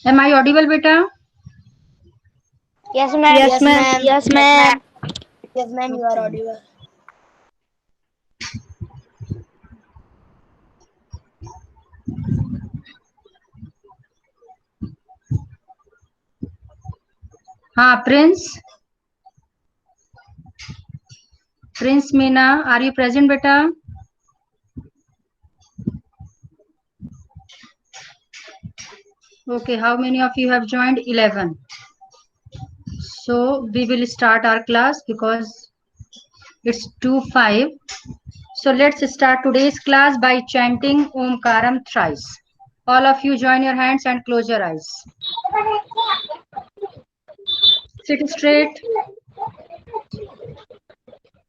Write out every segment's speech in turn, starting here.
Am I audible, beta? Yes, ma'am. Yes, ma'am. Yes, ma'am. Yes, ma'am. You are Okay. audible. हाँ, Prince Meena, are you present, beta? Okay, how many of you have joined? 11. So we will start our class because it's 2:05. So let's start today's class by chanting Omkaram thrice. All of you join your hands and close your eyes. Sit straight.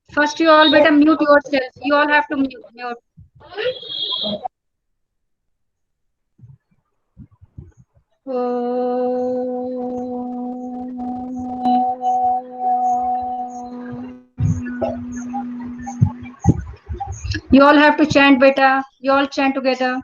First, you all better mute yourself. You all have to mute. You all have to chant, beta. You all chant together.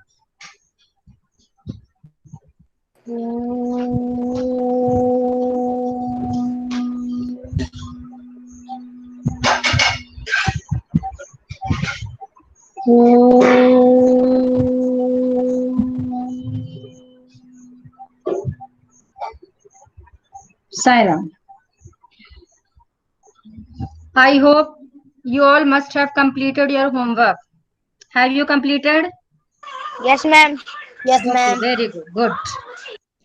Sairam. I hope you all must have completed your homework. Have you completed? Yes, ma'am. Yes, Okay, ma'am. very good. Good.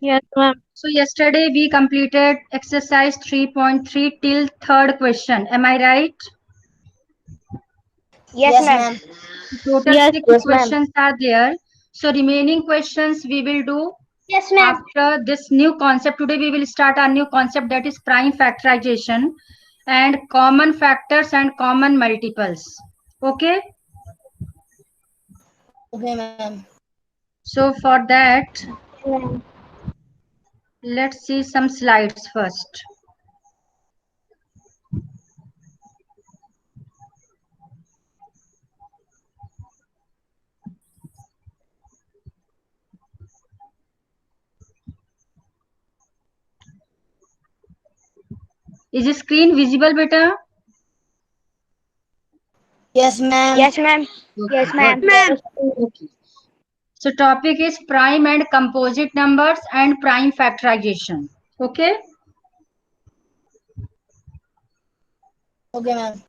Yes, ma'am. So yesterday we completed exercise 3.3 till third question. Am I right? Yes, Yes, ma'am. ma'am. Total Yes, six yes, ma'am. questions are there. So remaining questions we will do Yes, ma'am. after this new concept. Today we will start our new concept, that is prime factorization and common factors and common multiples. Okay. Okay, ma'am. So for that, let's see some slides first. Is the screen visible, beta? Yes, ma'am. Yes, ma'am. Okay, Yes, good. ma'am. Ma'am. Okay. So topic is prime and composite numbers and prime factorization. Okay. Okay, ma'am.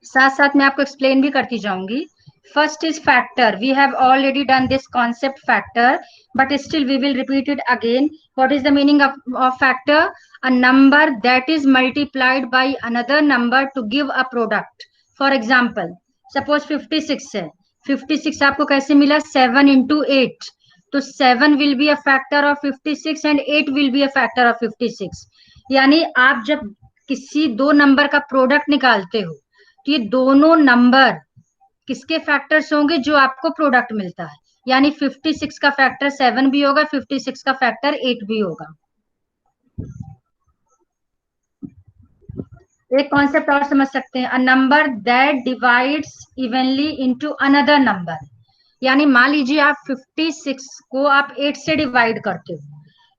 साथ साथ मैं आपको explain भी करती जाऊंगी. First is factor. We have already done this concept factor, but still we will repeat it again. What is the meaning of factor? A number that is multiplied by another number to give a product. For example, suppose 56 है. 56 आपको कैसे मिला? 7 into 8. तो 7 will be a factor of 56 and 8 will be a factor of 56. यानी आप जब किसी दो नंबर का प्रोडक्ट निकालते हो तो ये दोनों नंबर किसके फैक्टर्स होंगे? जो आपको प्रोडक्ट मिलता है. यानी 56 का फैक्टर 7 भी होगा, 56 का फैक्टर 8 भी होगा. एक कॉन्सेप्ट और समझ सकते हैं. A number that divides evenly into another number. यानी मान लीजिए आप 56 को आप 8 से डिवाइड करते हो.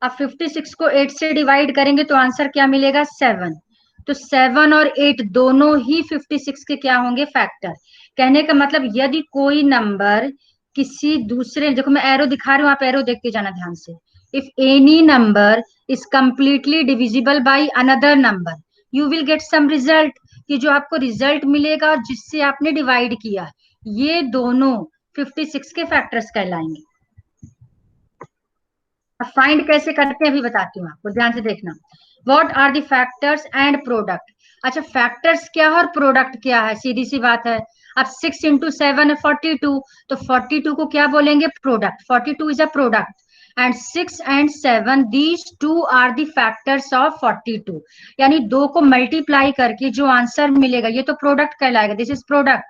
आप 56 को 8 से डिवाइड करेंगे तो आंसर क्या मिलेगा? 7. तो 7 और 8 दोनों ही 56 के क्या होंगे? फैक्टर. कहने का मतलब यदि कोई नंबर किसी दूसरे, देखो मैं एरो दिखा रही हूँ, आप एरो देखते जाना ध्यान से. If any number is completely divisible by another number, you will get some result. कि जो आपको रिजल्ट मिलेगा जिससे आपने डिवाइड किया, ये दोनों 56 के फैक्टर्स कहलाएंगे. अब फाइंड कैसे करते हैं अभी बताती हूँ आपको, ध्यान से देखना. What are the factors and product. अच्छा, फैक्टर्स क्या है और प्रोडक्ट क्या है? सीधी सी बात है. अब 6 into 7 है 42, तो 42 को क्या बोलेंगे? Product. 42 is a product. And 6 and 7 these two are the factors of 42. यानी दो को मल्टीप्लाई करके जो आंसर मिलेगा ये तो प्रोडक्ट कहलाएगा. This is product.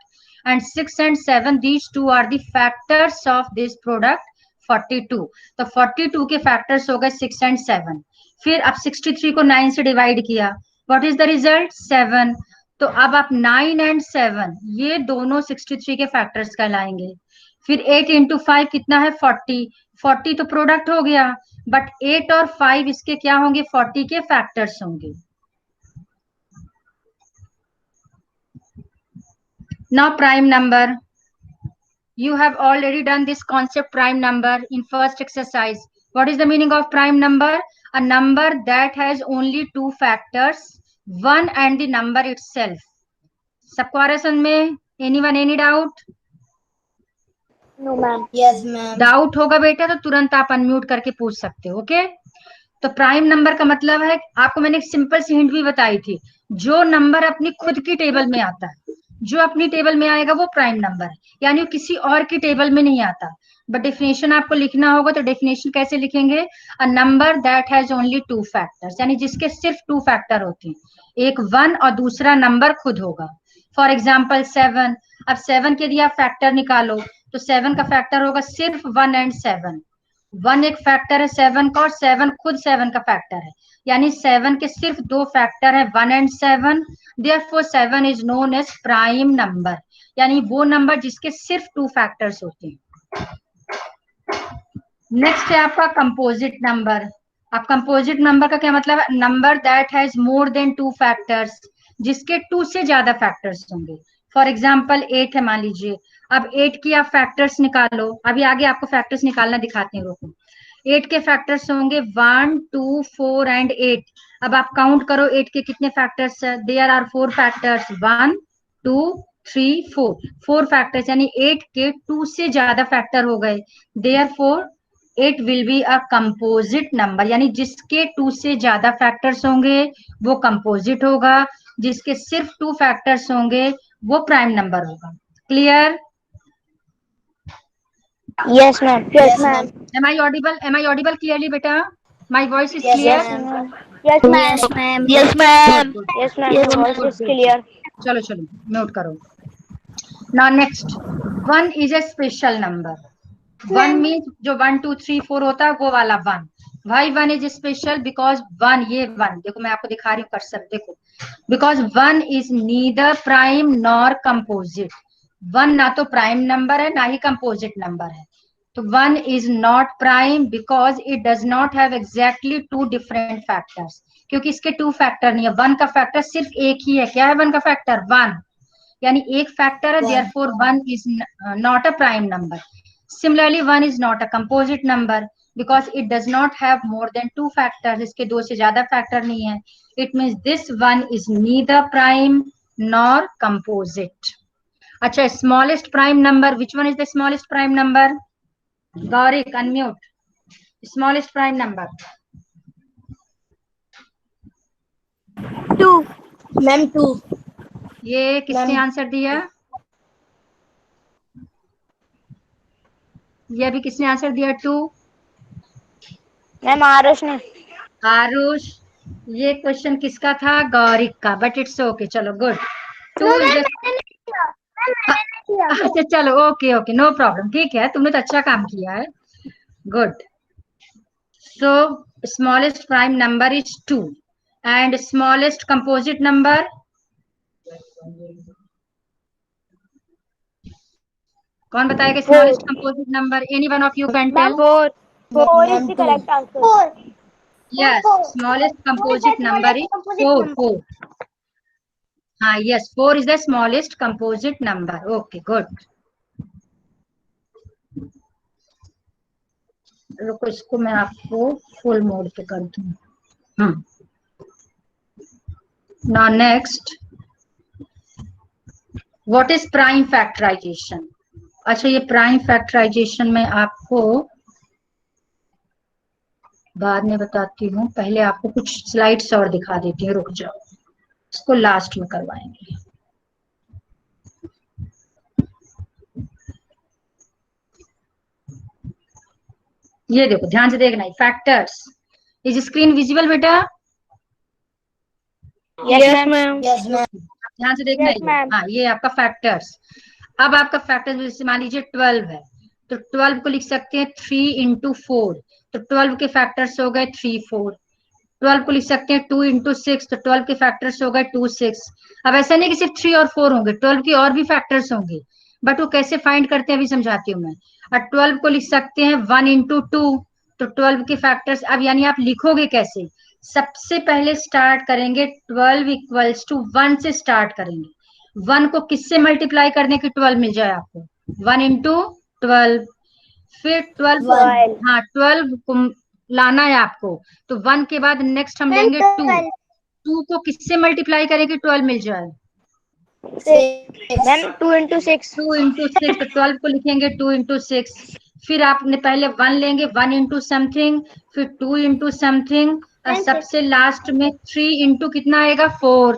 And 6 and 7 these two are the factors of this product 42. तो 42 के फैक्टर्स हो गए 6 and 7. फिर अब 63 को 9 से डिवाइड किया. What is the result? 7. तो अब आप 9 and 7 ये दोनों 63 के फैक्टर्स कहलाएंगे. फिर 8 इंटू 5 कितना है 40, 40 तो प्रोडक्ट हो गया, बट 8 और 5 इसके क्या होंगे 40 के फैक्टर्स होंगे। Now prime number, you have already done this concept prime number in first exercise. What is the meaning of prime number? A number that has only two factors, one and the number itself. सबको आ रहा है समझ में? Anyone any doubt? No, ma'am. Yes, ma'am. Doubt होगा बेटा तो तुरंत आप अनम्यूट करके पूछ सकते हो। ओके, तो प्राइम नंबर का मतलब है, आपको मैंने एक सिंपल सी हिंट भी बताई थी, जो नंबर अपनी खुद की टेबल में आता है, जो अपनी टेबल में आएगा वो प्राइम नंबर है, यानी वो किसी और की टेबल में नहीं आता। बट डेफिनेशन आपको लिखना होगा, तो डेफिनेशन कैसे लिखेंगे? A number that has only two factors, यानी जिसके सिर्फ टू फैक्टर होते हैं, एक 1 और दूसरा नंबर खुद होगा। फॉर एग्जाम्पल 7, अब 7 के यदि आप फैक्टर निकालो तो 7 का फैक्टर होगा सिर्फ 1 एंड 7, 1 एक फैक्टर है 7 का और 7 खुद 7 का फैक्टर है, यानी 7 के सिर्फ दो फैक्टर है 1 and 7, therefore 7 is known as prime number, यानी वो नंबर जिसके सिर्फ टू फैक्टर्स होते हैं। नेक्स्ट है आपका कंपोजिट नंबर। अब कंपोजिट नंबर का क्या मतलब है? Number that has more than two factors, जिसके 2 से ज्यादा फैक्टर्स होंगे। फॉर एग्जाम्पल 8 है मान लीजिए, अब 8 की आप फैक्टर्स निकालो, अभी आगे आपको फैक्टर्स निकालना दिखाते हैं, रोको। 8 के फैक्टर्स होंगे 1 2 4 एंड 8। अब आप काउंट करो 8 के कितने फैक्टर्स है, देयर आर 4 फैक्टर्स, 1 2 3 4, 4 फैक्टर्स, यानी 8 के 2 से ज्यादा फैक्टर हो गए, therefore it will be a composite number, यानी जिसके 2 से ज्यादा फैक्टर्स होंगे वो कंपोजिट होगा, जिसके सिर्फ 2 फैक्टर्स होंगे वो प्राइम नंबर होगा। Clear? Yes, ma'am. Yes, ma'am. Am I audible? Am I audible clearly, beta? My voice is Yes, clear? ma'am. Yes, ma'am. Yes, ma'am. Yes, Good, ma'am. good. Yes, ma'am. Yes, Your ma'am. voice Good, is good. clear. चलो चलो note करो। Now next, 1 is a special number. 1 means जो 1 2 3 4 होता है वो वाला 1। Why 1 is special? Because 1, ये 1 देखो, मैं आपको दिखा रही हूँ कर्सर देखो, because 1 is neither prime nor composite। 1 ना तो प्राइम नंबर है ना ही कंपोजिट नंबर है, तो 1 is not prime because it does not have exactly two different factors, क्योंकि इसके 2 फैक्टर नहीं है। 1 का फैक्टर सिर्फ एक ही है, क्या है 1 का फैक्टर? 1, यानी एक फैक्टर है, therefore 1 is not a prime number। Similarly 1 is not a composite number because it does not have more than 2 factors, इसके 2 से ज्यादा फैक्टर नहीं है। It means this one is neither prime nor composite। अच्छा, smallest prime number, which one is the smallest prime number? Gaurik, unmute. Smallest prime number? 2. Ma'am, 2. ये किसने Ma'am. Answer दिया? ये अभी किसने आंसर दिया 2? Ma'am, आरुष ने। आरुष, ये क्वेश्चन किसका था? गौरिक का, बट इट्स ओके, चलो गुड। 2 इज अच्छा चलो, ओके ओके, नो प्रॉब्लम, ठीक है, तुमने तो अच्छा काम किया है, good. So smallest prime number is 2 and smallest composite number? कौन बताएगा smallest composite number? Any one of you can tell? 4. 4 is Ma'am, the 2. correct answer. 4. Yes, smallest composite number is 4। हाँ yes, 4 is the smallest composite number. Okay good. रुको, इसको मैं आपको full mode पे कर दूं। Now next, what is prime factorisation? अच्छा, ये प्राइम फैक्टराइजेशन में आपको बाद में बताती हूँ, पहले आपको कुछ स्लाइड्स और दिखा देती हूँ, रुक जाओ, इसको लास्ट में करवाएंगे। ये देखो, ध्यान से देखना, फैक्टर्स। इज स्क्रीन विजिबल बेटा? Yes, ma'am. Yes, ma'am. ध्यान से देखना। Yes, ma'am. हाँ, ये आपका फैक्टर्स। अब आपका फैक्टर्स जैसे मान लीजिए 12 है, तो 12 को लिख सकते हैं 3 इंटू 4, तो 12 के फैक्टर्स हो गए 3 4। 12 को लिख सकते हैं 2 इंटू 6, तो 12 के फैक्टर्स हो गए 2 6। अब ऐसा नहीं कि सिर्फ 3 और 4 होंगे, 12 की और भी फैक्टर्स होंगे, बट वो कैसे फाइंड करते हैं अभी समझाती हूँ मैं। और 12 को लिख सकते हैं 1 इंटू 2, तो 12 के फैक्टर्स अब यानी आप लिखोगे कैसे, सबसे पहले स्टार्ट करेंगे 12 इक्वल्स टू 1 से स्टार्ट करेंगे। 1 को किससे मल्टीप्लाई करने की 12 मिल जाए आपको, 1 इंटू 12, फिर 12, 1 हाँ 12 को लाना है आपको, तो 1 के बाद नेक्स्ट हम लेंगे 2, 2 को किससे मल्टीप्लाई करेंगे 12 मिल जाए, 6 मैम 2 into 6. 2 इंटू 6, तो 12 को लिखेंगे 2 इंटू 6, फिर आपने पहले 1 लेंगे 1 इंटू समथिंग, फिर 2 इंटू समथिंग, और सबसे लास्ट में 3 इंटू कितना आएगा 4।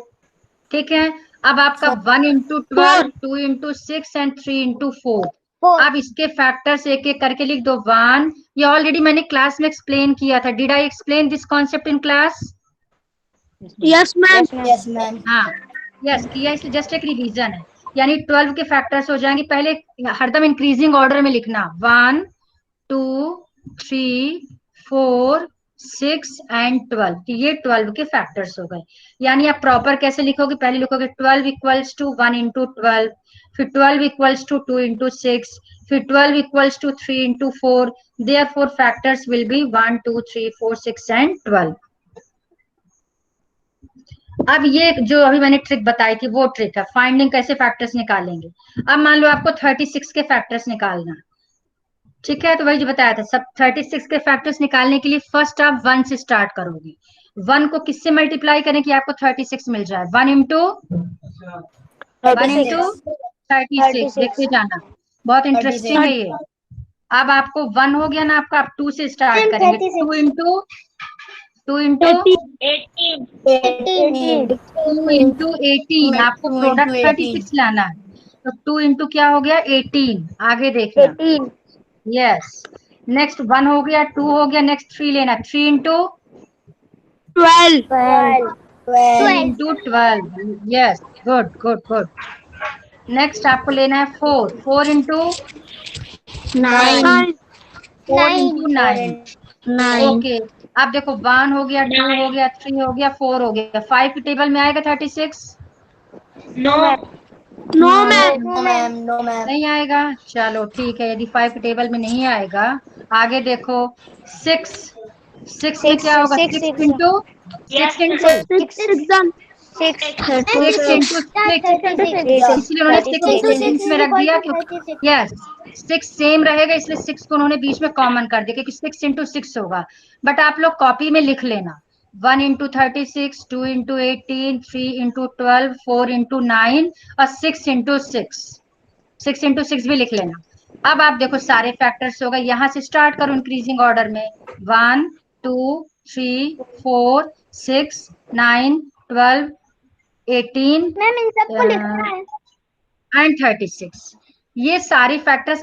ठीक है, अब आपका 1 इंटू 12, 2 इंटू 6 एंड 3 इंटू 4। अब इसके फैक्टर्स एक एक करके लिख दो। 1, ये ऑलरेडी मैंने क्लास में एक्सप्लेन किया था। Did I explain this concept in class? Yes, ma'am. yes ma'am हाँ यस किया, इसलिए जस्ट एक रिवीजन है। यानी 12 के फैक्टर्स हो जाएंगे, पहले हरदम इंक्रीजिंग ऑर्डर में लिखना, 1 2 3 4 6 एंड 12, तो ये 12 के फैक्टर्स हो गए। यानी आप प्रॉपर कैसे लिखोगे, पहले लिखोगे 12 इक्वल्स टू 1 इंटू 12, फिर 12 इक्वल्स टू 2 इंटू 6, फिर 12 equals to 3 into 4, therefore factors will be 1 2 3 4 6 and 12। अब ये जो अभी मैंने ट्रिक बताई थी वो ट्रिक है, फाइंडिंग कैसे फैक्टर्स निकालेंगे। अब मान लो आपको 36 के फैक्टर्स निकालना, ठीक है, तो वही जो बताया था, सब 36 के फैक्टर्स निकालने के लिए फर्स्ट आप 1 से स्टार्ट करोगे। 1 को किससे मल्टीप्लाई करें कि आपको 36 मिल जाए, 1 इंटू 36, देखते जाना, बहुत इंटरेस्टिंग है ये। अब आपको 1 हो गया ना आपका, आप 2 से स्टार्ट करेंगे, 2 इंटू 18. 2 इंटू 18, आपको 2 into प्रोडक्ट 18 36 लाना है, तो 2 इंटू क्या हो गया 18, आगे देखना। 18. यस, नेक्स्ट 1 हो गया, 2 हो गया, नेक्स्ट 3 लेना, 3 into 12. 12 into 12, yes, good good good. Next आपको लेना है 4, 4 इंटू 9. 4 इंटू 9, 9. ओके। अब देखो 1 हो गया, 2 हो गया, 3 हो गया, 4 हो गया, 5 के टेबल में आएगा 36? No. No, ma'am. no ma'am no ma'am नहीं आएगा, चलो ठीक है, यदि 5 के टेबल में नहीं आएगा, आगे देखो 6, 6 में क्या होगा, 6 इंटू 6 इंटू 6 exam. 6. 6 इंटू 6, इसलिए उन्होंने 6 को बीच में रख दिया क्योंकि यस 6 सेम रहेगा, इसलिए 6 को उन्होंने बीच में कॉमन कर दिया क्योंकि 6 इंटू 6 होगा। बट आप लोग कॉपी में लिख लेना, 1 इंटू 36, 2 इंटू 18, 3 इंटू 12, 4 इंटू 9 और 6 इंटू 6 इंटू 6 भी लिख लेना। अब आप देखो सारे फैक्टर्स हो गए, यहां से स्टार्ट करो इंक्रीजिंग ऑर्डर में, 1 2 3 4 6 9 12 18 मैम इन सबको लिखना है. एंड 36, ये सारे फैक्टर्स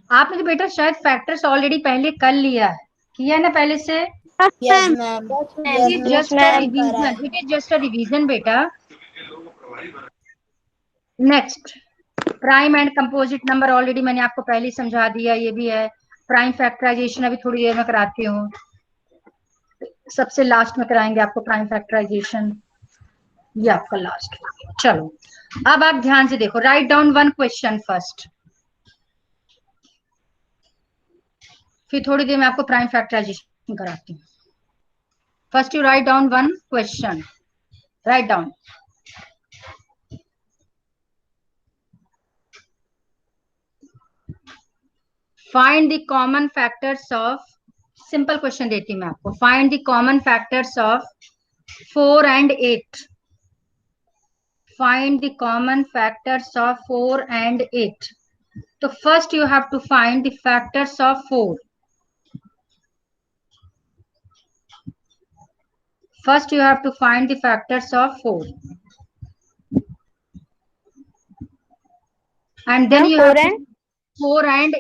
आपने तो बेटा शायद फैक्टर्स ऑलरेडी पहले कर लिया है, किया है ना पहले से। yes ma'am it is just a revision, it is just a revision बेटा। Next prime and composite number already मैंने आपको पहले ही समझा दिया, ये भी है। प्राइम फैक्टराइजेशन अभी थोड़ी देर में कराती हूँ, सबसे लास्ट में कराएंगे आपको प्राइम फैक्टराइजेशन, ये आपका लास्ट। चलो अब आप ध्यान से देखो, right down one question first, फिर थोड़ी देर में आपको प्राइम फैक्टराइजेशन कराती हूँ। First you right down one question, write down. Find the common factors of, simple question देती हूँ मैं आपको, find the common factors of 4 and 8, find the common factors of 4 and 8. So first you have to find the factors of 4. First you have to find the factors of 4. And then you have to 4 and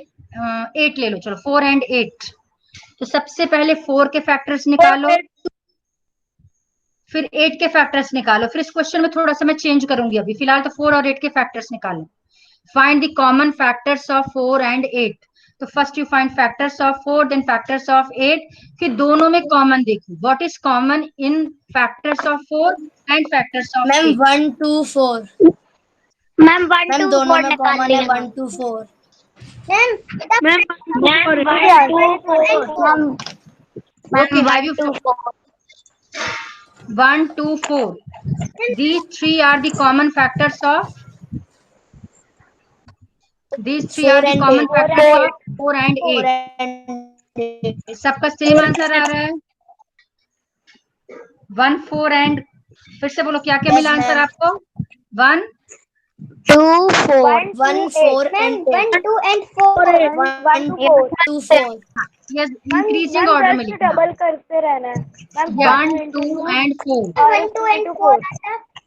8 ले लो, चलो 4 and 8। तो सबसे पहले 4 के factors निकालो, फिर 8 के factors निकालो, फिर इस क्वेश्चन में थोड़ा सा मैं चेंज करूंगी, अभी फिलहाल तो 4 और 8 के फैक्टर्स निकालो। Find the common factors of 4 and 8, तो first you find factors of 4 then factors of 8, फिर दोनों में कॉमन देखो, what is common in factors of 4 and factors of ma'am 8। 1 2 4 ma'am 1 ma'am 2 दोनों 4 में निकाल कॉमन है लेंगे 1 2 4 ma'am 1 Okay, have you 1 2 4? These three are the common factors of. These three are 4 the and common 8 factors of 4 and 4 8. and 8 सबका same answer आ रहा है 1 4 and फिर से बोलो क्या क्या Yes, मिला आंसर ma'am. आपको 1 2 4 1 4 and 8 1 2 and 4 1 2 4 yes increasing order में लिखना डबल करते रहना है ma'am 1 2 and 4 1 2 and 4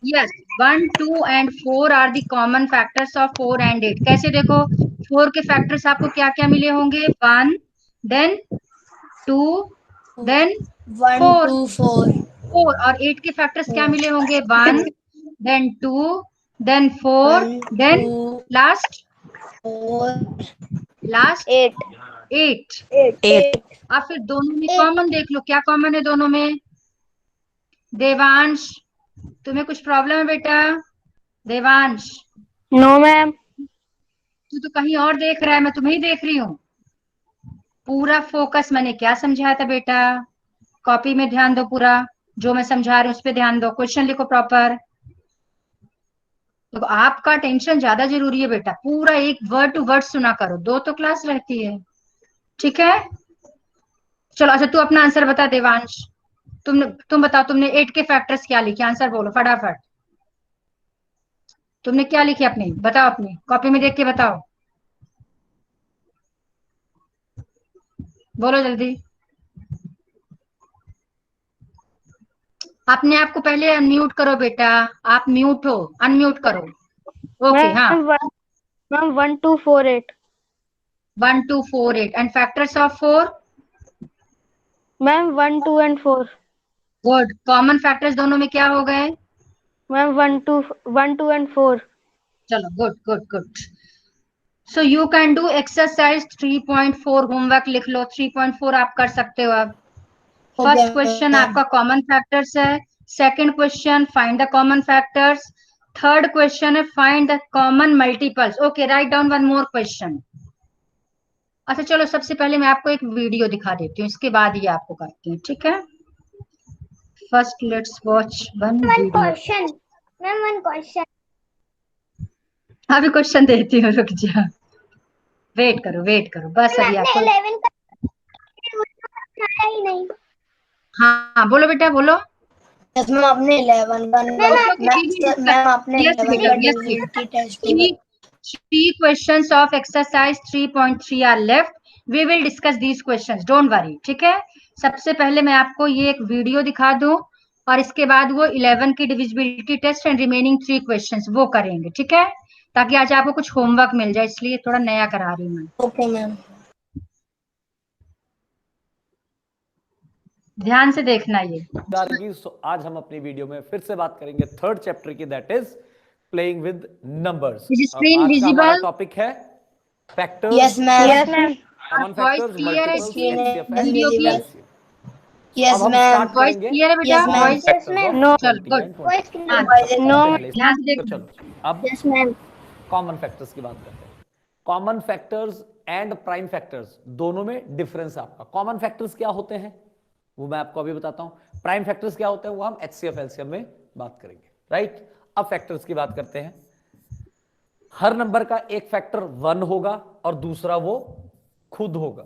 yes 1 2 and 4 are the common factors of 4 and 8. कैसे देखो 4 के फैक्टर्स आपको क्या क्या मिले होंगे 1 then 2 then 1 4 2 4 4 और 8 के फैक्टर्स क्या मिले होंगे 1 then 2 then 4 1 then 2 last 4 8 8 अब फिर दोनों में कॉमन देख लो क्या कॉमन है दोनों में देवांश तुम्हें कुछ प्रॉब्लम है बेटा देवांश नो मैम तू तो कहीं और देख रहा है मैं तुम्हें ही देख रही हूँ पूरा फोकस मैंने क्या समझाया था बेटा कॉपी में ध्यान दो पूरा जो मैं समझा रही हूँ उस पर ध्यान दो क्वेश्चन लिखो प्रॉपर तो आपका टेंशन ज्यादा जरूरी है बेटा पूरा एक वर्ड टू वर्ड सुना करो 2 तो क्लास रहती है ठीक है चलो अच्छा तू अपना आंसर बता देवांश तुम बताओ तुमने 8 के फैक्टर्स क्या लिखे आंसर बोलो फटाफट तुमने क्या लिखे अपने बताओ अपने कॉपी में देख के बताओ बोलो जल्दी अपने आप को पहले अनम्यूट करो बेटा आप म्यूट हो अनम्यूट करो ओके हाँ ma'am 1 2 4 8 1 2 4 8 and factors of 4 ma'am 1 2 and 4 good common factors दोनों में क्या हो गए मैम 1 2 and 4 चलो good good good so you can do exercise 3.4 homework लिख लो 3.4 आप कर सकते हो अब फर्स्ट क्वेश्चन आपका कॉमन फैक्टर्स है second question find the common factors third question है find the common multiples okay write down one more question अच्छा चलो सबसे पहले मैं आपको एक वीडियो दिखा देती हूँ इसके बाद ये आपको करती हूँ ठीक है first let's watch one video ma'am one question अभी क्वेश्चन देती हूँ रुक जा वेट करो बस अभी आपको 11 ही नहीं हाँ बोलो बेटा बोलो यस मैम आपने 11 का मैम आपने 11 का divisibility test Three questions of exercise 3.3 are left. We will discuss these questions. Don't worry. ठीक है सबसे पहले मैं आपको ये एक वीडियो दिखा दूं और इसके बाद वो 11 की divisibility test and remaining 3 questions वो करेंगे ठीक है ताकि आज आपको कुछ होमवर्क मिल जाए इसलिए थोड़ा नया करा रही हूँ ओके मैम ध्यान से देखना ये आज हम अपनी वीडियो में फिर से बात करेंगे थर्ड चैप्टर की that is playing with numbers screen visible topic है factors yes ma'am common factors clear है video clear yes ma'am voice clear है बेटा वॉइस नो चल गुड नो ध्यान से देखो चलो अब यस मैम कॉमन फैक्टर्स की बात करते हैं common factors and prime factors दोनों में डिफरेंस आपका कॉमन फैक्टर्स क्या होते हैं वो मैं आपको अभी बताता हूं प्राइम फैक्टर्स क्या होते हैं वो हम HCF LCM में बात करेंगे राइट अब फैक्टर्स की बात करते हैं हर नंबर का एक फैक्टर 1 होगा और दूसरा वो खुद होगा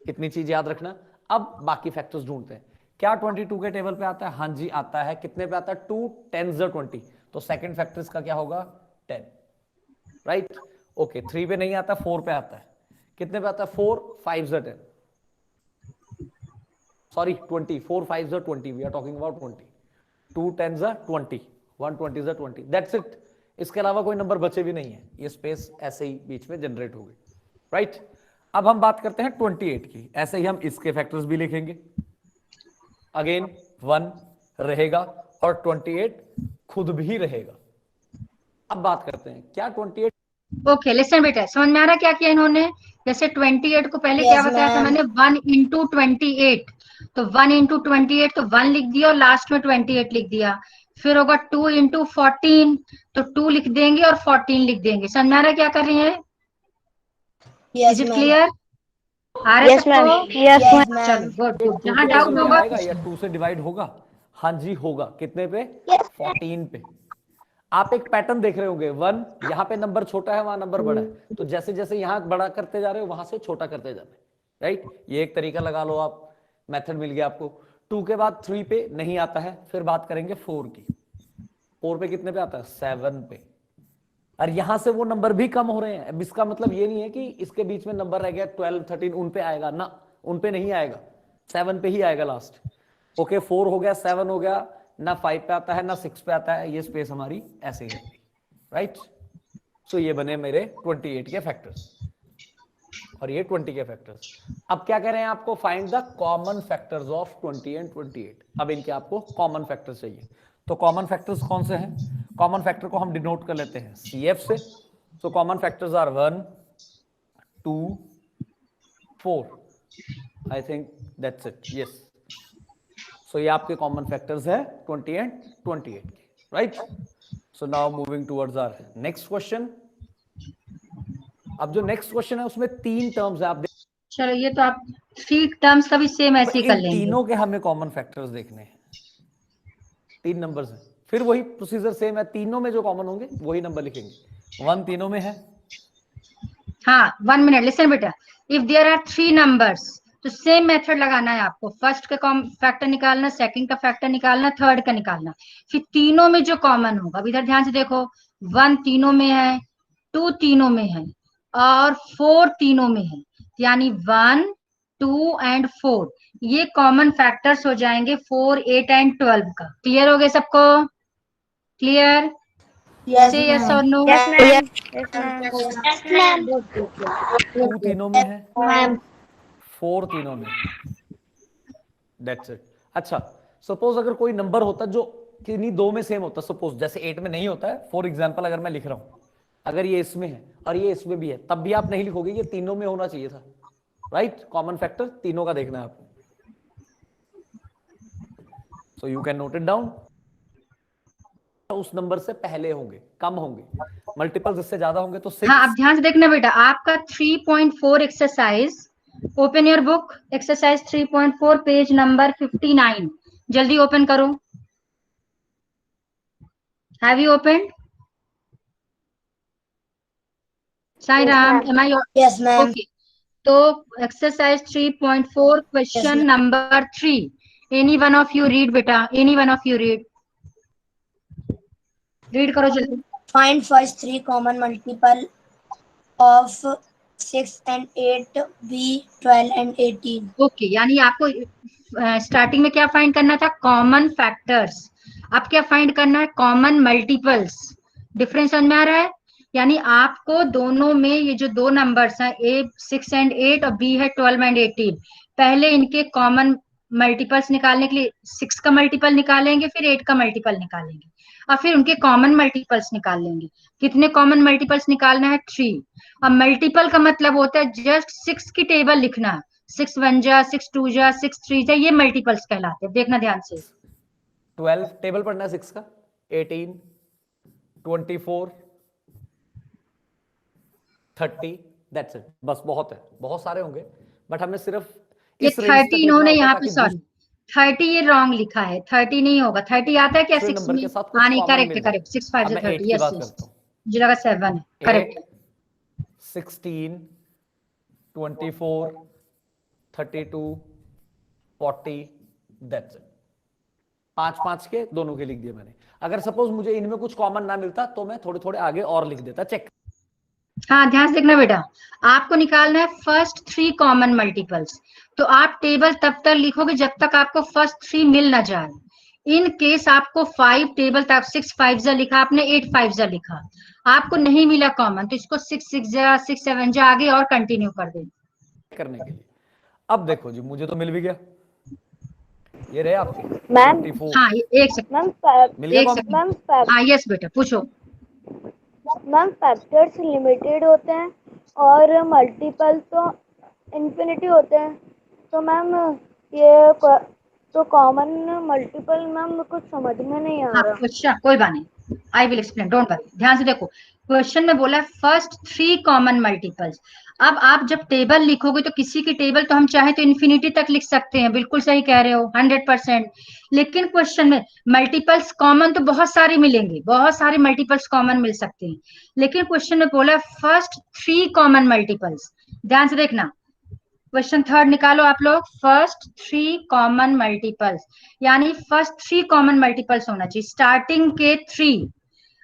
कितनी चीज याद रखना अब बाकी फैक्टर्स ढूंढते हैं क्या 22 के टेबल पे आता है हां जी आता है कितने पे आता है 2 10s 20 तो सेकंड फैक्टर इसका क्या होगा 10 राइट ओके 3 पे नहीं आता 4 पे आता है कितने पे आता है 4 5s 10 sorry 20 4 5s are 20 we are talking about 20 2 10s are 20 1 20s are 20 that's it इसके अलावा कोई नंबर बचे भी नहीं है ये स्पेस ऐसे ही बीच में जनरेट हो गई राइट अब हम बात करते हैं 28 की ऐसे ही हम इसके फैक्टर्स भी लिखेंगे अगेन 1 रहेगा और 28 खुद भी रहेगा अब बात करते हैं क्या 28 ओके लिसन बेटा समझ में आ रहा क्या किया इन्होंने जैसे 28 को पहले क्या बताया था मैंने 1 into 28 तो 1 into 28 तो 1 लिख दिया और लास्ट में 28 लिख दिया फिर होगा 2 इंटू 14, तो 2 लिख देंगे और 14 लिख देंगे। समझ में आ रहा है क्या कर रही है? Yes is it ma'am, clear? आ रहा है यस मैम, सबको? यस यस मैम, चलो मैम, गुड ये गुड, 2 जहां से डाउट टेबल में होगा आएगा या पूछना। 2 से डिवाइड होगा? हाँ जी होगा। कितने पे? 14 पे। आप एक पैटर्न देख रहे होंगे, 1 यहाँ पे नंबर छोटा है, वहां नंबर बड़ा है, तो जैसे जैसे यहां बड़ा करते जा रहे हो वहां से छोटा करते जा रहे हैं, राइट? ये एक तरीका लगा लो आप, मेथड मिल गया आपको। 2 के बाद 3 पे नहीं आता है, फिर बात करेंगे 4 की। 4 पे कितने पे आता है? 7 पे। और यहां से वो नंबर भी कम हो रहे हैं। अब इसका मतलब ये नहीं है कि इसके बीच में नंबर रह गया 12 13 उन पे आएगा ना, उन पे नहीं आएगा, 7 पे ही आएगा लास्ट। ओके 4 हो गया, 7 हो गया, ना 5 पे आता है ना 6 पे आता है, ये स्पेस हमारी ऐसे ही रहेगी, राइट? सो ये बने मेरे 28 के फैक्टर्स और ये 20 के फैक्टर्स। अब क्या कह रहे हैं आपको? Find the common factors of 20 and 28। अब इनके आपको कॉमन फैक्टर्स चाहिए। तो कॉमन फैक्टर्स कौन से हैं? कॉमन फैक्टर को हम डिनोट कर लेते हैं CF से। So common factors are 1 2 4। I think that's it. Yes, so ये आपके कॉमन फैक्टर्स है 20 एंड 28 के, right? So now moving towards our next question. अब जो नेक्स्ट क्वेश्चन है उसमें 3 टर्म्स है, आप चलो ये तो आप 3 टर्म्स का भी सेम ऐसे ही कर इन लेंगे। तीनों के हमें कॉमन फैक्टर्स देखने हैं। 3 नंबर्स हैं, फिर वही प्रोसीजर सेम है, तीनों में जो कॉमन होंगे वही नंबर लिखेंगे। 1 तीनों में है। हाँ 1 मिनट, लिसन बेटा। इफ देयर आर 3 नंबर्स तो सेम मेथड लगाना है आपको। फर्स्ट का फैक्टर निकालना, सेकंड का फैक्टर निकालना, थर्ड का निकालना, फिर तीनों में जो कॉमन होगा। अब इधर ध्यान से देखो, 1 तीनों में है, 2 तीनों में है और 4 तीनों में है, यानी 1 2 एंड 4 ये कॉमन फैक्टर्स हो जाएंगे 4 8 एंड 12 का। क्लियर हो गए सबको? क्लियर? यस से यस और ma'am, no? Yes ma'am, yes ma'am, 2 तीनों में है, मैम, 4 तीनों में है, दैट्स इट। अच्छा, सपोज अगर कोई नंबर होता जो किन्हीं दो में सेम होता, सपोज जैसे 8 में नहीं होता है, फॉर एग्जाम्पल अगर मैं लिख रहा हूं, अगर ये इसमें है और ये इसमें भी है, तब भी आप नहीं लिखोगे, ये तीनों में होना चाहिए था, राइट? कॉमन फैक्टर तीनों का देखना है आपको। सो you can note it down. उस नंबर से पहले होंगे, कम होंगे, मल्टीपल्स इससे ज्यादा होंगे तो 6। हाँ अब ध्यान से देखना बेटा, आपका 3.4 exercise, open your book, exercise 3.4 page number 59, जल्दी ओपन करो। Have you open? Sai Ram, am I? Yes ma'am, okay, तो exercise 3.4 question number 3, any one of you read बेटा, any one of you read, read करो जल्दी। find first 3 common multiple of 6 and 8 be 12 and 18. Okay, यानी आपको starting में क्या find करना था? Common factors. अब क्या फाइंड करना है? Common multiples. डिफरेंस समझ में आ रहा है? यानी आपको दोनों में ये जो दो नंबर्स हैं, ए 6 एंड 8 और बी है 12 एंड 18, पहले इनके कॉमन मल्टीपल्स निकालने के लिए 6 का मल्टीपल निकालेंगे, फिर 8 का मल्टीपल निकालेंगे और फिर उनके कॉमन मल्टीपल्स निकाल लेंगे। कितने कॉमन मल्टीपल्स निकालना है? 3। अब मल्टीपल का मतलब होता है जस्ट 6 की टेबल लिखना, 6 1 जा, 6 2 जा, 6 3 जा, ये मल्टीपल्स कहलाते हैं। देखना ध्यान से। 12 टेबल पढ़ना है 6 का, 18 24 30, दैट्स इट। बस बहुत है, बहुत सारे होंगे, बट हमें सिर्फ ये इस रेंज 30 तक लिखना इन्होंने होता है यहाँ पे, ताकि सॉरी 30 ये रॉन्ग लिखा है, 30 नहीं होगा। 30 आता है क्या दूसरे 6 नंबर में? के साथ हाँ कुछ नहीं, कॉमन करेक्ट है, मिल जाए। करेक्ट, 6 5 अब जा मैं 8 30, की यस बात यस, करता हूँ। मुझे लगा 7 है, करेक्ट 8 है। 16 24 32 40, दैट्स इट। 5 के दोनों के लिख दिए मैंने। अगर सपोज मुझे इनमें कुछ कॉमन ना मिलता तो मैं थोड़े थोड़े आगे और लिख देता। चेक। हाँ ध्यान से देखना बेटा, आपको निकालना है फर्स्ट 3 कॉमन मल्टीपल्स। तो आप टेबल तब तक लिखोगे जब तक आपको फर्स्ट 3 मिल ना जाए। इन केस आपको 5 टेबल तक 6 5 जा लिखा आपने, 8 5 जा लिखा, आपको नहीं मिला कॉमन, तो इसको 6 6 जा 6 7 जा आगे और कंटिन्यू कर दे करने के लिए। अब देखो जी, मुझे तो मिल भी गया, ये रहे आपके मैम, 24। हाँ एक सेकंड, मैम, मिल गया एक कॉमन? सेकंड। मैम, हाँ यस बेटा, पूछो। मैम फैक्टर्स लिमिटेड होते हैं और मल्टीपल तो इन्फिनिटी होते हैं, तो मैम ये तो कॉमन मल्टीपल मैम कुछ समझ में नहीं आ हाँ रहा। क्वेश्चन कोई बात नहीं, I will explain, don't worry. ध्यान से देखो, क्वेश्चन में बोला फर्स्ट 3 कॉमन मल्टीपल्स। अब आप जब टेबल लिखोगे तो किसी की टेबल तो हम चाहे तो इन्फिनिटी तक लिख सकते हैं, बिल्कुल सही कह रहे हो 100%। लेकिन क्वेश्चन में मल्टीपल्स कॉमन तो बहुत सारे मिलेंगे, बहुत सारे मल्टीपल्स कॉमन मिल सकते हैं, लेकिन क्वेश्चन में बोला फर्स्ट 3 कॉमन मल्टीपल्स। ध्यान से देखना, क्वेश्चन थर्ड निकालो आप लोग, फर्स्ट 3 कॉमन मल्टीपल्स, यानी फर्स्ट 3 कॉमन मल्टीपल्स होना चाहिए, स्टार्टिंग के 3।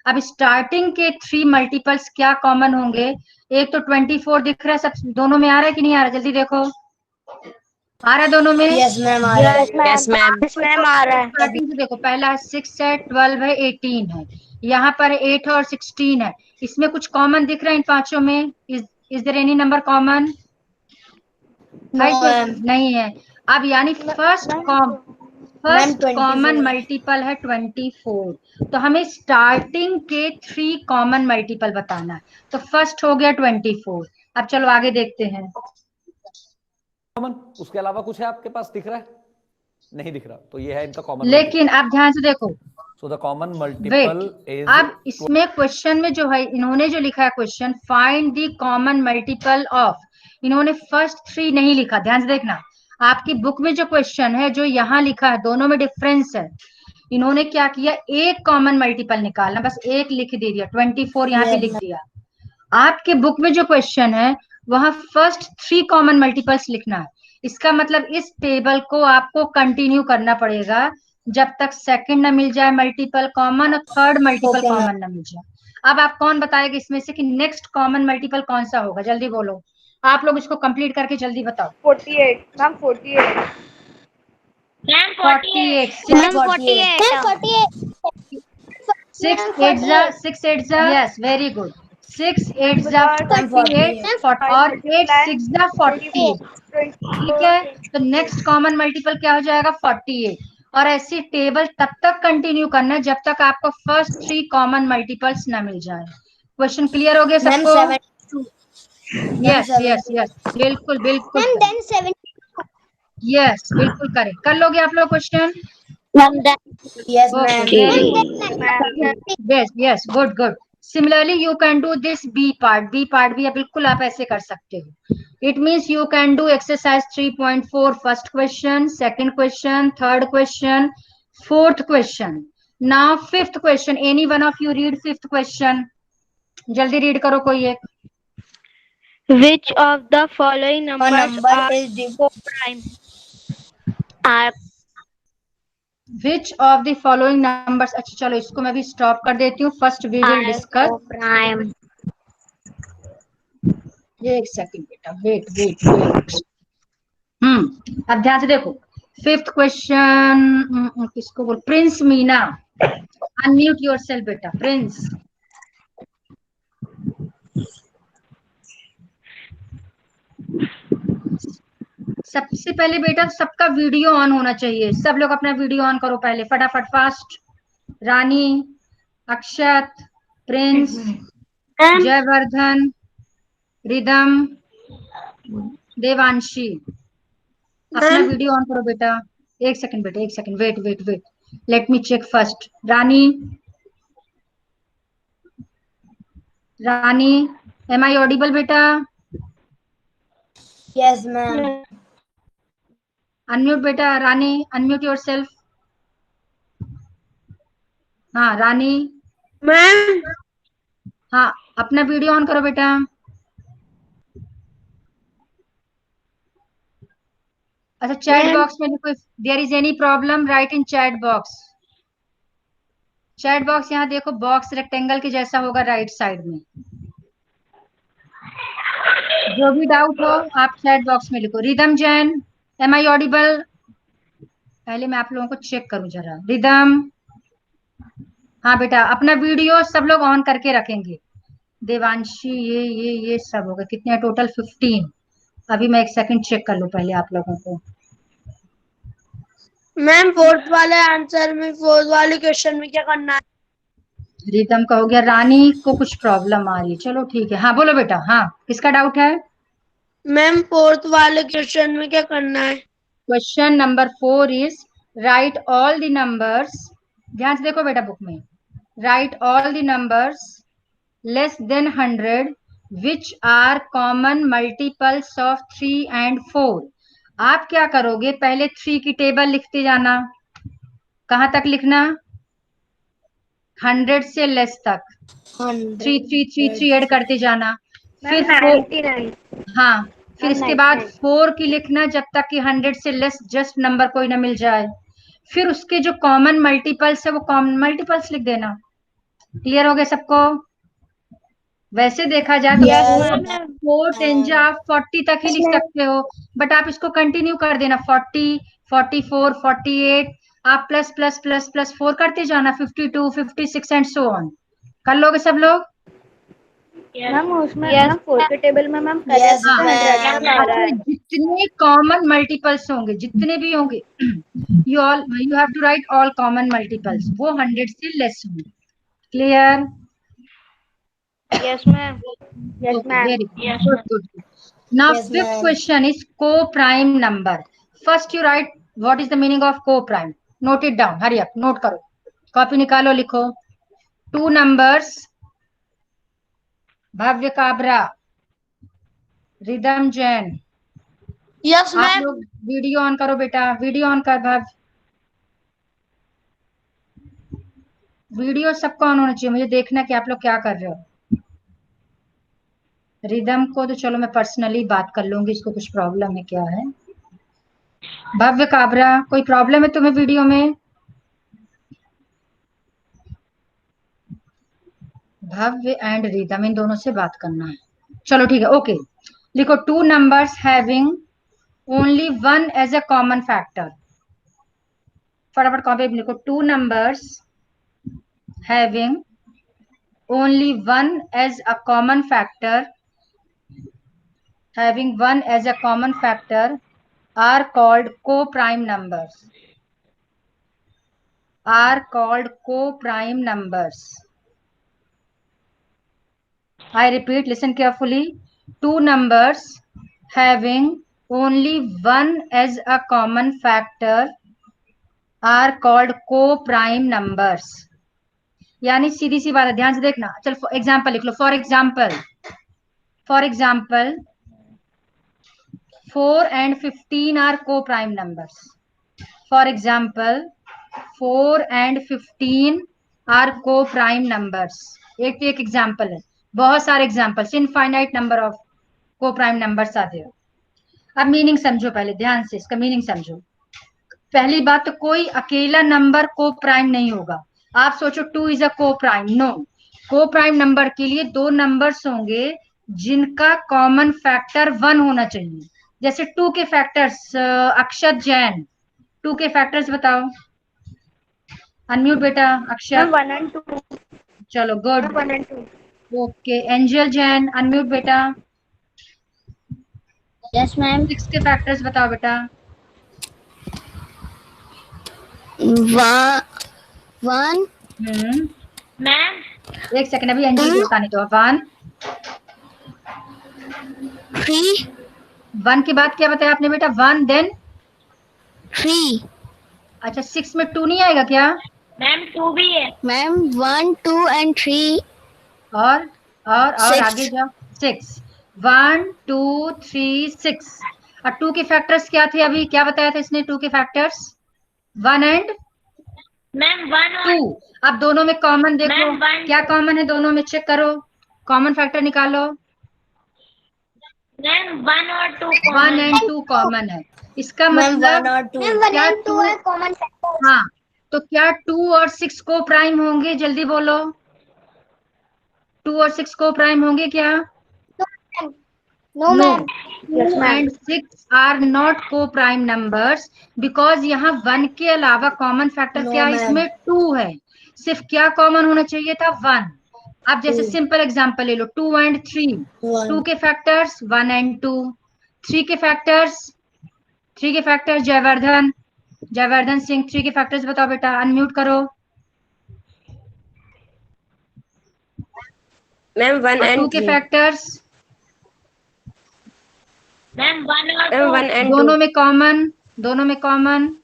अब स्टार्टिंग के 3 मल्टीपल्स क्या कॉमन होंगे? एक तो 24 दिख रहा है, सब दोनों में आ रहा है कि नहीं आ रहा, जल्दी देखो, आ रहा है दोनों में? यस मैम आ रहा है। यस मैम, यस मैम आ रहा है। स्टार्टिंग से देखो, पहला 6 है, 12 है, 18 है, यहाँ पर 8 और 16 है। इसमें कुछ कॉमन दिख रहा है इन पांचों में? Is there any number common? है नो कोई? मैम। नहीं है। अब यानी फर्स्ट मैम फर्स्ट 24 कॉमन है। मल्टीपल है 24, तो हमें स्टार्टिंग के 3 कॉमन मल्टीपल बताना है। तो फर्स्ट हो गया 24। अब चलो आगे देखते हैं। कॉमन, उसके अलावा कुछ है आपके पास दिख रहा है? नहीं दिख रहा, तो ये है इनका कॉमन लेकिन अब ध्यान से देखो, so the common wait, multiple is अब इसमें क्वेश्चन में जो है, इन्होंने जो लिखा है question, find the common multiple of, इन्होंने फर्स्ट 3 नहीं लिखा। ध्यान से देखना, आपकी बुक में जो क्वेश्चन है, जो यहाँ लिखा है, दोनों में डिफरेंस है। इन्होंने क्या किया, एक कॉमन मल्टीपल निकालना, बस एक लिख दे दिया, 24 यहाँ पे यस लिख मैम। दिया। आपके बुक में जो क्वेश्चन है, वहां फर्स्ट 3 कॉमन मल्टीपल्स लिखना है। इसका मतलब इस टेबल को आपको कंटिन्यू करना पड़ेगा जब तक सेकंड ना मिल जाए मल्टीपल कॉमन, और third multiple okay ma'am. Common ना मिल जाए। अब आप कौन बताएगा इसमें से कि नेक्स्ट कॉमन मल्टीपल कौन सा होगा? जल्दी बोलो, आप लोग इसको कंप्लीट करके जल्दी बताओ। 48 ma'am, 48 ma'am 48, 48। Six, ma'am 48 six eight जा, यस वेरी गुड, 6 8 जा मैम 48, 48। और 8 6 जा 48। 24 ठीक है, तो नेक्स्ट कॉमन मल्टीपल क्या हो जाएगा? 48। और ऐसी टेबल तब तक कंटिन्यू करना है जब तक आपको फर्स्ट 3 कॉमन मल्टीपल्स ना मिल जाए। क्वेश्चन क्लियर हो गया मैम सबको? 72। मैम यस यस यस, बिल्कुल बिल्कुल, मैम देन 7 यस बिल्कुल करेक्ट। कर लोगे आप लोग question? Ma'am then yes okay ma'am. Very good, yes yes, good good. Similarly you can do this B part, B part भी बिल्कुल आप ऐसे कर सकते हो। It means you can do exercise 3.4 first question, second question, third question, fourth question. Now fifth question, any one of you read fifth question, जल्दी read करो कोई एक। Which of the following A numbers number are is co-prime? Are which of the following numbers, अच्छा चलो इसको मैं भी stop कर देती हूँ, first we will discuss. co-prime? एक सेकंड बेटा, वेट वेट वेट। अब ध्यान से देखो, फिफ्थ क्वेश्चन किसको बोल, प्रिंस मीना, अनम्यूट योरसेल्फ बेटा, प्रिंस। सबसे पहले बेटा सबका वीडियो ऑन होना चाहिए, सब लोग अपना वीडियो ऑन करो पहले, फटाफट फास्ट। रानी, अक्षत, प्रिंस, जयवर्धन, रिदम, देवांशी, अपना वीडियो ऑन करो बेटा। एक सेकंड बेटा, एक second, wait wait wait, let me check first. Rani, Rani, am I audible बेटा? Yes ma'am. अनम्यूट बेटा, रानी अनम्यूट योरसेल्फ। हाँ रानी, मैम हाँ अपना वीडियो ऑन करो बेटा। अच्छा चैट बॉक्स में कोई, there is any problem, right in chat box. Chat box यहाँ देखो, बॉक्स रेक्टेंगल के जैसा होगा राइट साइड में। जो भी डाउट हो आप चैट बॉक्स में लिखो। Ridham Jain, am I audible? पहले मैं आप लोगों को चेक करूं जरा। रिदम, हाँ बेटा अपना वीडियो सब लोग ऑन करके रखेंगे। देवांशी, ये सब हो गए, कितने हैं टोटल? 15। अभी मैं एक सेकंड चेक कर लूं पहले आप लोगों को। मैम फोर्थ वाले आंसर में, फोर्थ वाले क्वेश्चन में क्या करना है? रिदम का हो गया, रानी को कुछ प्रॉब्लम आ रही है, चलो ठीक है, हाँ बोलो बेटा, हाँ किसका डाउट है? मैम फोर्थ वाले क्वेश्चन में क्या करना है? Question number 4 is right all the numbers, ध्यान से देखो बेटा बुक में, right all the numbers less than 100 which are common multiples of 3 and 4। आप क्या करोगे, पहले 3 की टेबल लिखते जाना, कहां तक लिखना, 100 से लेस तक, 3 3 3 3 ऐड करते जाना, फिर 99। हाँ, फिर मैम इसके बाद 99। 4 की लिखना जब तक कि 100 से लेस जस्ट नंबर कोई ना मिल जाए, फिर उसके जो कॉमन मल्टीपल्स है वो कॉमन मल्टीपल्स लिख देना। क्लियर हो गया सबको? वैसे देखा जाए तो Yes, 4 10 जा ma'am. आप 40 तक ही लिख सकते हो, बट आप इसको कंटिन्यू कर देना, 40 44 48, आप प्लस प्लस प्लस प्लस 4 करते जाना, 52 56 एंड सो ऑन। कर लोगे सब लोग? मैम उसमें मैम 4 के टेबल में मैम Yes, करेक्ट हाँ, 100 में आ रहा आपने है। जितने कॉमन मल्टीपल्स होंगे, जितने भी होंगे, you have to write all common multiples, वो 100 से लेस होंगे। Clear? Yes ma'am. Yes Okay, ma'am. very good. Good, good, good. Now, Yes, fifth ma'am. question is co-prime number. First, you write what is the meaning of co-prime. Note it down. Hurry up. Note करो. Copy निकालो, लिखो. Two numbers. भव्य Kabra, rhythm Jain. Yes आप ma'am. लोग video on करो बेटा, video on कर भव्य। Video सबका on होना चाहिए, मुझे देखना कि आप लोग क्या कर रहे हो। रिदम को तो चलो मैं पर्सनली बात कर लूंगी, इसको कुछ प्रॉब्लम है क्या है। भव्य काबरा, कोई प्रॉब्लम है तुम्हें वीडियो में? भव्य एंड रिदम, इन दोनों से बात करना है। चलो ठीक है, ओके। लिखो two numbers having only one as a common factor. फटाफट कॉपी लिखो, two numbers having only one as a common factor, having one as a common factor are called co-prime numbers, are called co-prime numbers. I repeat, listen carefully. Two numbers having only one as a common factor are called co-prime numbers. यानी सीधी सी बात है, ध्यान से देखना। चल example लिख लो। For example 4 and 15 are co-prime numbers. For example, 4 and 15 are co-prime numbers. एक तो एक एग्जाम्पल है, बहुत सारे examples, infinite number of co-prime numbers आते हैं। अब मीनिंग समझो, पहले ध्यान से इसका मीनिंग समझो। पहली बात तो कोई अकेला नंबर को-प्राइम नहीं होगा। आप सोचो 2 is a coprime, no. Coprime number के लिए दो नंबर्स होंगे जिनका कॉमन फैक्टर 1 होना चाहिए। जैसे 2 के फैक्टर्स, अक्षत जैन, 2 के फैक्टर्स बताओ। अनम्यूट बेटा मैम अक्षत। 1 and 2। चलो good. 1 and 2। Okay, angel Jain unmute बेटा। Yes, ma'am. 6 के फैक्टर्स बताओ बेटा। 1, मैम एक सेकंड, अभी एंजल को बताने दो। 1 3, 1 के बाद क्या बताया आपने बेटा? 1 देन 3. अच्छा 6 में 2 नहीं आएगा क्या? मैम 2 भी है। Ma'am, 1, 2 and 3. और Six. आगे जाओ। 6, 1 2 3 6। और 2 के फैक्टर्स क्या थे? अभी क्या बताया था इसने? 2 के फैक्टर्स 1 and मैम 1 और 2। अब दोनों में कॉमन देखो, मैम 1 क्या कॉमन है दोनों में, चेक करो, कॉमन फैक्टर निकालो। मैम 1 और 2 1 कॉमन and 2 कॉमन है, इसका Ma'am, मतलब 1 or 2. क्या 2 है कॉमन फैक्टर। हाँ, तो क्या 2 और 6 को प्राइम होंगे? जल्दी बोलो, 2 और 6 को प्राइम होंगे क्या? No no. Ma'am. Yes 2 ma'am. and 6 are not को प्राइम नंबर्स, बिकॉज यहाँ 1 के अलावा कॉमन फैक्टर No, क्या है? ma'am. इसमें 2 है। सिर्फ क्या कॉमन होना चाहिए था? 1। अब जैसे 2. सिंपल एग्जांपल ले लो, 2 and 3। 2 1. के फैक्टर्स 1 and 2। 3 के फैक्टर्स जयवर्धन सिंह, 3 के फैक्टर्स बताओ बेटा। अनम्यूट करो। मैम 1 और 2 and के 3. फैक्टर्स मैम 1 और मैम 2 1 and 2. दोनों में कॉमन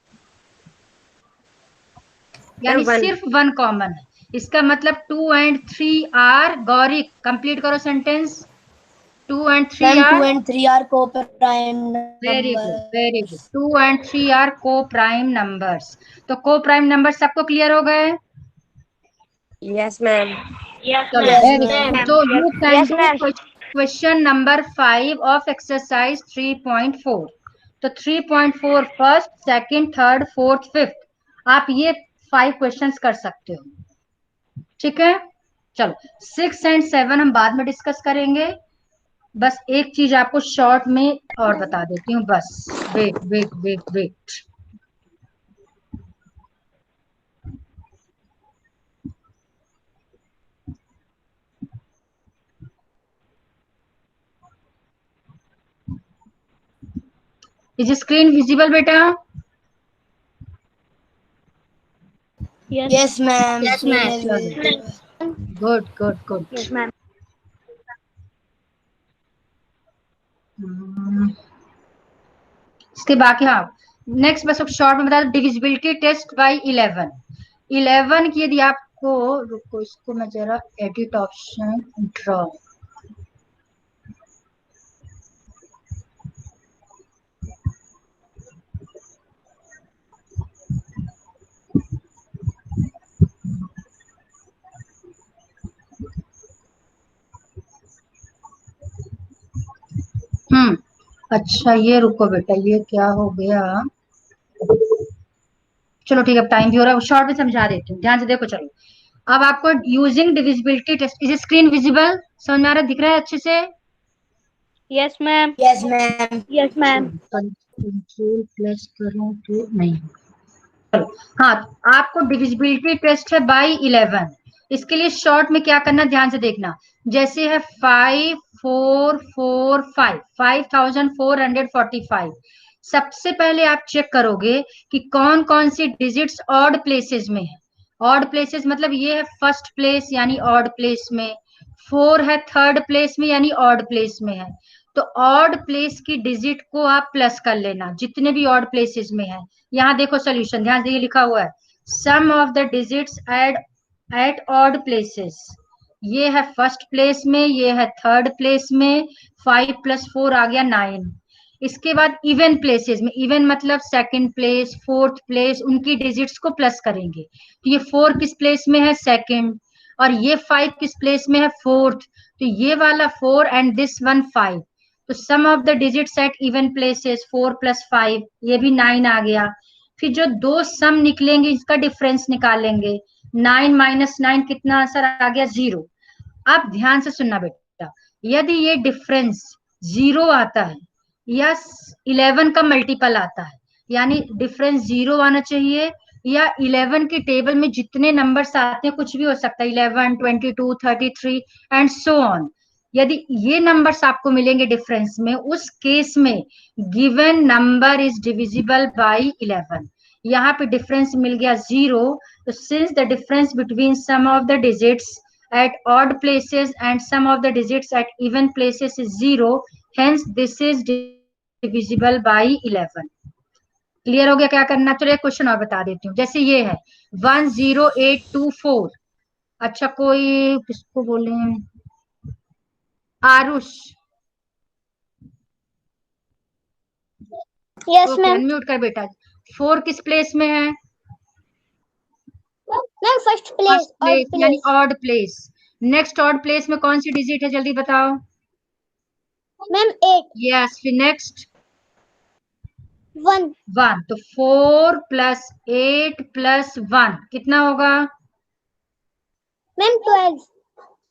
यानी सिर्फ 1 कॉमन है। इसका मतलब 2 and 3 आर, गौरी कंप्लीट करो sentence. 2 and 3 ma'am 2 are, and 3 are co prime very good number. Very good. 2 and 3 are co prime numbers. तो को प्राइम नंबर सबको क्लियर हो गए? Yes ma'am. चलो Yes, वेरी ma'am. गुड। तो you can Yes, do ma'am. Question number 5 of exercise 3.4। तो 3.4 first, second, third, fourth, fifth, आप ये 5 questions कर सकते हो। ठीक है, चलो 6 and 7 हम बाद में डिस्कस करेंगे। बस एक चीज आपको शॉर्ट में और बता देती हूँ, बस wait wait wait wait. Is screen visible बेटा? Yes, ma'am. Yes, Screen ma'am. is visible. Good good good. Yes, ma'am. इसके बाकी हाँ, नेक्स्ट बस शॉर्ट में बता दो, डिविजिबिलिटी टेस्ट बाय 11। 11 की यदि आपको, रुको इसको मैं जरा एडिट ऑप्शन ड्रॉ, अच्छा ये रुको बेटा, ये क्या हो गया? चलो ठीक है, टाइम भी हो रहा है, शॉर्ट में समझा देती हूँ, ध्यान से देखो। चलो अब आपको using divisibility test, is screen visible? समझ में आ रहा है, दिख रहा है अच्छे से? Yes, ma'am. Yes, ma'am. Yes, ma'am. Control plus करूं तो नहीं। चलो हाँ, आपको डिविजिबिलिटी टेस्ट है बाय 11। इसके लिए शॉर्ट में क्या करना, ध्यान से देखना। जैसे है 5445, 5445। सबसे पहले आप चेक करोगे कि कौन कौन सी डिजिट्स ऑड प्लेसेस में है। ऑड प्लेसेस मतलब ये है फर्स्ट प्लेस यानी ऑड प्लेस में, 4 है थर्ड प्लेस में यानी ऑड प्लेस में है। तो ऑड प्लेस की डिजिट को आप प्लस कर लेना, जितने भी ऑड प्लेसेस में है। यहाँ देखो सोल्यूशन, ध्यान से ये लिखा हुआ है, sum of the digits at odd places. ये है फर्स्ट प्लेस में, ये है थर्ड प्लेस में, 5 + 4 आ गया 9। इसके बाद इवन प्लेसेस में, इवन मतलब सेकंड प्लेस, फोर्थ प्लेस, उनकी डिजिट्स को प्लस करेंगे। तो ये 4 किस प्लेस में है, सेकंड, और ये 5 किस प्लेस में है, फोर्थ। तो ये वाला 4 एंड दिस वन 5। तो sum of the digits at even places 4 + 5, ये भी 9 आ गया। फिर जो दो सम निकलेंगे इसका डिफरेंस निकालेंगे, 9 - 9 कितना आंसर आ गया, 0। आप ध्यान से सुनना बेटा, यदि ये डिफरेंस 0 आता है या 11 का मल्टीपल आता है, यानी डिफरेंस 0 आना चाहिए, या 11 की टेबल में जितने नंबर्स आते हैं कुछ भी हो सकता है, 11, 22, 33 एंड सो ऑन। यदि ये नंबर्स आपको मिलेंगे डिफरेंस में, उस केस में given number is divisible by 11। यहाँ पे डिफरेंस मिल गया 0। तो since the difference between sum of the digits at odd places and sum of the digits at even places is 0, hence this is divisible by 11। Clear हो गया क्या करना? चलो एक क्वेश्चन और बता देती हूँ, जैसे ये है 10824। अच्छा कोई किसको बोले, Aarush? Yes, okay ma'am. Unmute कर बेटा। 4 किस प्लेस में है? Ma'am, first first place. Odd place यानी place. Odd place. Next odd place में कौन सी डिजिट है, जल्दी बताओ। Ma'am, 8. यस, फिर नेक्स्ट 1. 1। तो 4 + 8 + 1 कितना होगा? Ma'am, 12.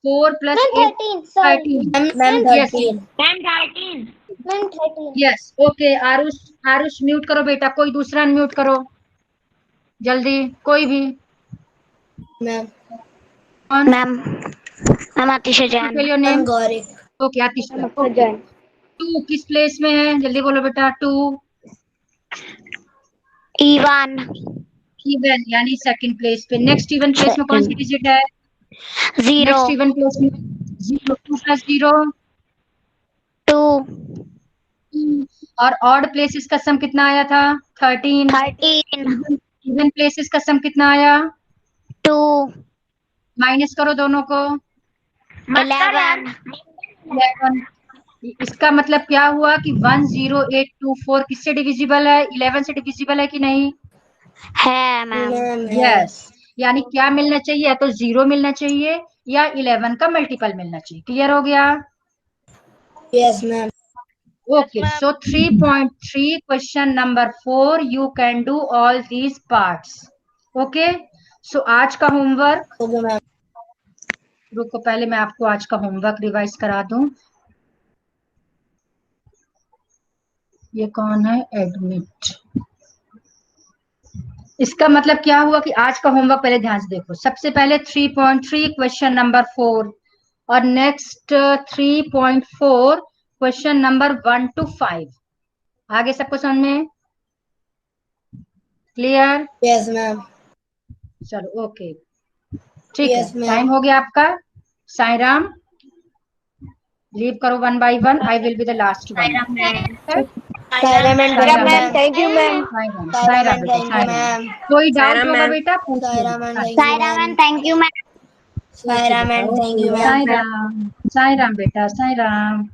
4 + Ma'am, 8 13. Sorry. 13। Ma'am, Yes, 13. Ma'am, 13. Yes okay. Aarush, Aarush mute करो बेटा, कोई दूसरा अनम्यूट करो जल्दी, कोई भी। Ma'am. कौन? Ma'am, Atisha Jain. Your Ma'am, name? Gauri. Okay Atisha. Ma'am, okay, Jain. 2 किस प्लेस में है, जल्दी बोलो बेटा। 2 Ivan. इवन यानी सेकंड प्लेस पे। नेक्स्ट इवन प्लेस में कौन सी डिजिट है? 0. नेक्स्ट इवन प्लेस में 0। 2 + 0 2. और ऑड प्लेसेस का सम कितना आया था? 13। 13. इवन प्लेसेस का सम कितना आया? 2 माइनस करो दोनों को, 11 11। इसका मतलब क्या हुआ कि 10824 किससे डिविजिबल है, 11 से डिविजिबल है कि नहीं? है मैम। मैम है। यस, यानी क्या मिलना चाहिए, या तो 0 मिलना चाहिए या 11 का मल्टीपल मिलना चाहिए। क्लियर हो गया? Yes ma'am. Okay, so 3.3 question number 4 you can do all these parts. Okay, so आज का होमवर्क, ओके मैम। रुको पहले मैं आपको आज का होमवर्क रिवाइज करा दूं। ये कौन है? एडमिट। इसका मतलब क्या हुआ कि आज का होमवर्क पहले ध्यान से देखो। सबसे पहले 3.3 क्वेश्चन नंबर 4 और नेक्स्ट 3.4 क्वेश्चन नंबर 1 to 5। आगे सबको समझ में क्लियर? Yes ma'am. चलो ओके, ठीक है। Yes ma'am. टाइम हो गया आपका। साई राम, लीव करो one by one. I will be the last one. Saira ma'am ma'am thank you ma'am. Sai Ram बेटा, thank you Sai Ram. Ma'am. कोई डाउट होगा बेटा पूछ सायरा लो। Ma'am thank you Saira ma'am thank you ma'am. Saira ma'am thank you ma'am. Sai Ram, Sai Ram बेटा, साई राम।